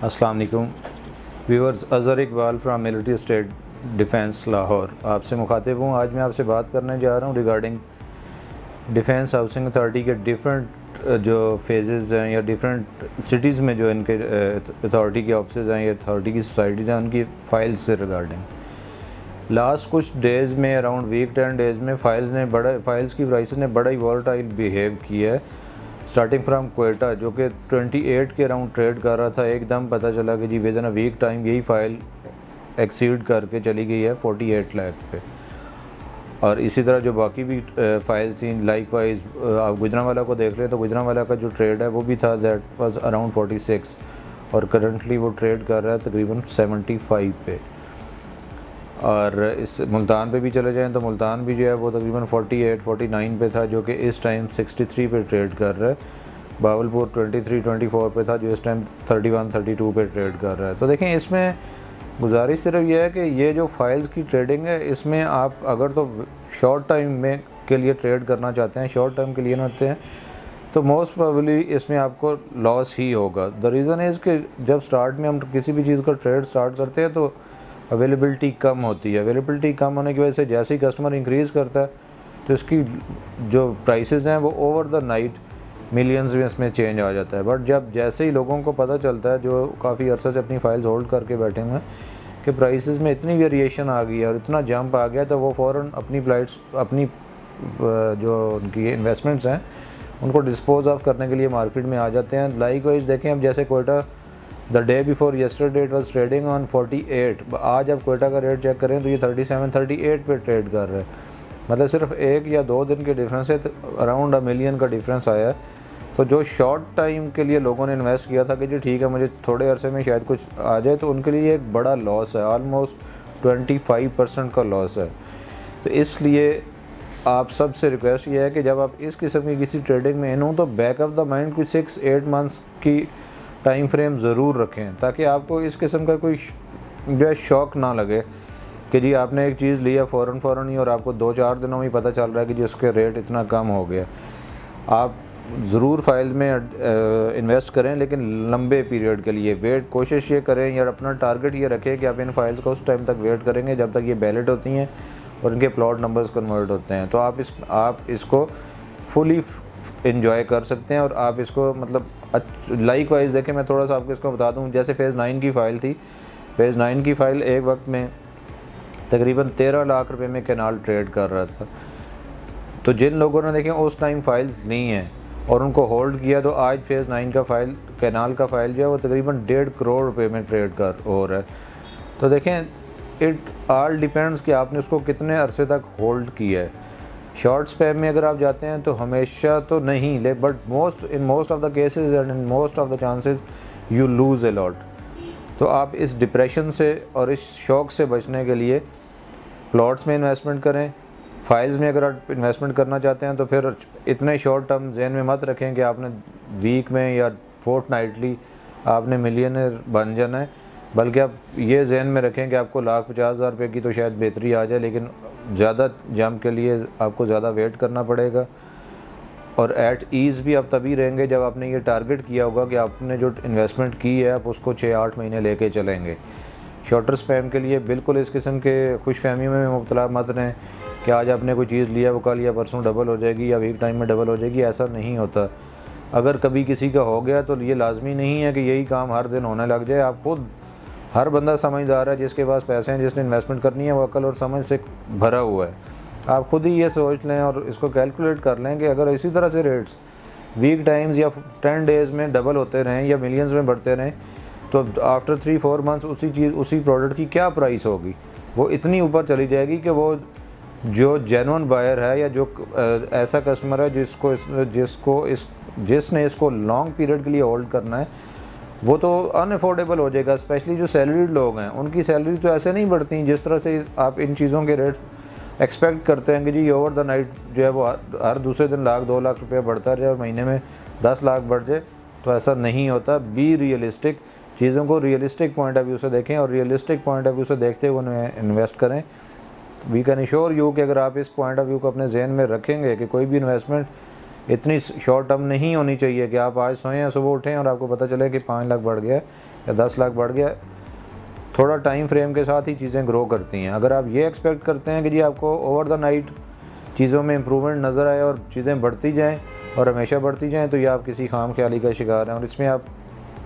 अस्सलाम वालेकुम viewers, Azhar Iqbal from military state defence Lahore आपसे मुखातिब हूँ। आज मैं आपसे बात करने जा रहा हूँ रिगार्डिंग डिफेंस हाउसिंग अथॉरिटी के डिफरेंट जो फेजेज़ हैं या डिफरेंट सिटीज़ में जो इनके अथॉरिटी के ऑफिस हैं या अथॉरिटी की सोसाइटीज़ हैं उनकी फ़ाइल्स से रिगार्डिंग लास्ट कुछ डेज़ में अराउंड वीक 10 डेज़ में फ़ाइल्स की प्राइसेस ने बड़ा ही वॉलेटाइल बिहेव किया है। स्टार्टिंग फ्राम कोयटा जो कि 28 के अराउंड ट्रेड कर रहा था, एकदम पता चला कि जी within a week time यही फ़ाइल एक्सीड करके चली गई है 48 लाख पे। और इसी तरह जो बाकी भी फ़ाइल्स थी लाइक वाइज आप गुजरांवाला को देख लें तो गुजरांवाला का जो ट्रेड है वो भी था दैट वाज अराउंड 46 और करंटली वो ट्रेड कर रहा है तकरीबन 75 पे। और इस मुल्तान पे भी चले जाएं तो मुल्तान भी जो है वो तकरीबन 48-49 पे था जो कि इस टाइम 63 पे ट्रेड कर रहा है। बावलपुर 23-24 पे था जो इस टाइम 31-32 पे ट्रेड कर रहा है। तो देखें, इसमें गुजारिश सिर्फ ये है कि ये जो फाइल्स की ट्रेडिंग है इसमें आप अगर तो शॉर्ट टाइम में के लिए ट्रेड करना चाहते हैं, शॉर्ट टर्म के लिए होते हैं, तो मोस्ट प्रोबेबली इसमें आपको लॉस ही होगा। द रीज़न इज़ कि जब स्टार्ट में हम किसी भी चीज़ का ट्रेड स्टार्ट करते हैं तो अवेलेबिलिटी कम होती है। अवेलेबिलिटी कम होने की वजह से जैसे ही कस्टमर इंक्रीज़ करता है तो इसकी जो प्राइसेस हैं वो ओवर द नाइट मिलियंस में इसमें चेंज आ जाता है। बट जब जैसे ही लोगों को पता चलता है जो काफ़ी अरसे से अपनी फ़ाइल्स होल्ड करके बैठे हुए हैं कि प्राइसेस में इतनी वेरिएशन आ गई है और इतना जंप आ गया, तो वो फ़ौरन अपनी जो उनकी इन्वेस्टमेंट्स हैं उनको डिस्पोज ऑफ करने के लिए मार्केट में आ जाते हैं। लाइक वाइज देखें, अब जैसे Quetta the day before yesterday it was trading on 48, आज अब कोयटा का रेट चेक करें तो ये 37-38 पे ट्रेड कर रहे हैं। मतलब सिर्फ एक या दो दिन के डिफरेंस से अराउंड $1 मिलियन का डिफरेंस आया है। तो जो शॉर्ट टाइम के लिए लोगों ने इन्वेस्ट किया था कि जी ठीक है मुझे थोड़े अरसे में शायद कुछ आ जाए, तो उनके लिए एक बड़ा लॉस है, ऑलमोस्ट 25% का लॉस है। तो इसलिए आप सबसे रिक्वेस्ट ये है कि जब आप इस किस्म की किसी ट्रेडिंग में इन हो तो बैक ऑफ द माइंड कुछ 6-8 मंथ्स की टाइम फ्रेम ज़रूर रखें ताकि आपको इस किस्म का कोई जो है शौक ना लगे कि जी आपने एक चीज़ लिया फ़ौरन ही और आपको 2-4 दिनों में पता चल रहा है कि जी उसके रेट इतना कम हो गया। आप ज़रूर फाइल में इन्वेस्ट करें, लेकिन लंबे पीरियड के लिए कोशिश ये करें या अपना टारगेट ये रखें कि आप इन फाइल्स को उस टाइम तक वेट करेंगे जब तक ये बैलेट होती हैं और इनके प्लॉट नंबर्स कन्वर्ट होते हैं। तो आप इसको फुली इंजॉय कर सकते हैं और आप इसको मतलब लाइक वाइज देखें। मैं थोड़ा सा आपको इसको बता दूं, जैसे फ़ेज़ 9 की फ़ाइल थी, फ़ेज़ 9 की फ़ाइल एक वक्त में तकरीबन 13 लाख रुपए में कैनाल ट्रेड कर रहा था। तो जिन लोगों ने देखें उस टाइम फाइल्स नहीं हैं और उनको होल्ड किया, तो आज फ़ेज़ 9 का कैनाल का फ़ाइल जो है वो तकरीबन 1.5 करोड़ रुपये में ट्रेड हो रहा है। तो देखें, इट ऑल डिपेंड्स कि आपने उसको कितने अरसे तक होल्ड किया है। शॉर्ट स्पैम में अगर आप जाते हैं तो हमेशा तो नहीं ले, but in most of the cases and in most of the chances you lose a lot. तो आप इस डिप्रेशन से और इस शौक से बचने के लिए प्लॉट्स में इन्वेस्टमेंट करें। फाइल्स में अगर आप इन्वेस्टमेंट करना चाहते हैं तो फिर इतने शॉर्ट टर्म जहन में मत रखें कि आपने वीक में या फोर्टनाइटली आपने मिलियनर बन जाना है, बल्कि आप ये जहन में रखें कि आपको 1,50,000 रुपये की तो शायद बेहतरी आ जाए, लेकिन ज़्यादा जंप के लिए आपको ज़्यादा वेट करना पड़ेगा। और एट ईज़ भी आप तभी रहेंगे जब आपने ये टारगेट किया होगा कि आपने जो इन्वेस्टमेंट की है आप उसको 6-8 महीने लेके चलेंगे। शॉर्टर स्पैम के लिए बिल्कुल इस किस्म के खुशफहमी में मुब्तला मत रहें कि आज आपने कोई चीज़ लिया वो कल या परसों डबल हो जाएगी या वीक टाइम में डबल हो जाएगी। ऐसा नहीं होता। अगर कभी किसी का हो गया तो ये लाजमी नहीं है कि यही काम हर दिन होने लग जाए। आप खुद, हर बंदा समझदार है, जिसके पास पैसे हैं, जिसने इन्वेस्टमेंट करनी है, वो अकल और समझ से भरा हुआ है। आप खुद ही ये सोच लें और इसको कैलकुलेट कर लें कि अगर इसी तरह से रेट्स वीक टाइम्स या 10 डेज़ में डबल होते रहें या मिलियंस में बढ़ते रहें तो आफ्टर 3-4 मंथ्स उसी प्रोडक्ट की क्या प्राइस होगी, वो इतनी ऊपर चली जाएगी कि वो जो जेन्युइन बायर है या जो ऐसा कस्टमर है जिसने इसको लॉन्ग पीरियड के लिए होल्ड करना है, वो तो अनअफोर्डेबल हो जाएगा। स्पेशली जो सैलरीड लोग हैं उनकी सैलरी तो ऐसे नहीं बढ़ती जिस तरह से आप इन चीज़ों के रेट एक्सपेक्ट करते हैं कि जी ओवर द नाइट जो है वो हर दूसरे दिन 1-2 लाख रुपये बढ़ता रहे और महीने में 10 लाख बढ़ जाए। तो ऐसा नहीं होता। बी रियलिस्टिक, चीज़ों को रियलिस्टिक पॉइंट ऑफ व्यू से देखें और रियलिस्टिक पॉइंट ऑफ व्यू से देखते हुए उन्हें इन्वेस्ट करें। वी कैन एश्योर यू कि अगर आप इस पॉइंट ऑफ व्यू को अपने जहन में रखेंगे कि कोई भी इन्वेस्टमेंट इतनी शॉर्ट टर्म नहीं होनी चाहिए कि आप आज सोएं या सुबह उठें और आपको पता चले कि 5 लाख बढ़ गया या 10 लाख बढ़ गया। थोड़ा टाइम फ्रेम के साथ ही चीज़ें ग्रो करती हैं। अगर आप ये एक्सपेक्ट करते हैं कि जी आपको ओवर द नाइट चीज़ों में इम्प्रूवमेंट नज़र आए और चीज़ें बढ़ती जाएं और हमेशा बढ़ती जाएं, तो ये आप किसी खाम ख्याली का शिकार हैं और इसमें आप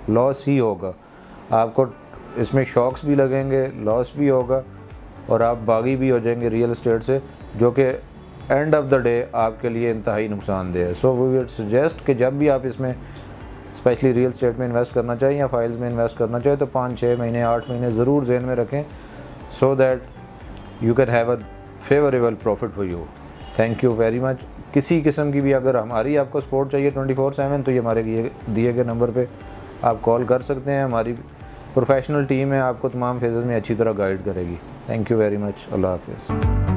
लॉस ही होगा। आपको इसमें शॉक्स भी लगेंगे, लॉस भी होगा और आप बागी भी हो जाएंगे रियल एस्टेट से, जो कि एंड ऑफ द डे आपके लिए इंतहाई नुकसानदेह है। सो वी वुड सजेस्ट कि जब भी आप इसमें स्पेशली रियल एस्टेट में इन्वेस्ट करना चाहें या फाइल्स में इन्वेस्ट करना चाहें तो 5-6 महीने 8 महीने ज़रूर ज़हन में रखें, so that you can have a favourable profit for you. Thank you very much. किसी किस्म की भी अगर हमारी आपको सपोर्ट चाहिए 24/7 तो ये हमारे दिए गए नंबर पे आप कॉल कर सकते हैं। हमारी प्रोफेशनल टीम है, आपको तमाम फेजेस में अच्छी तरह गाइड करेगी। Thank you very much. Allah हाफिज़।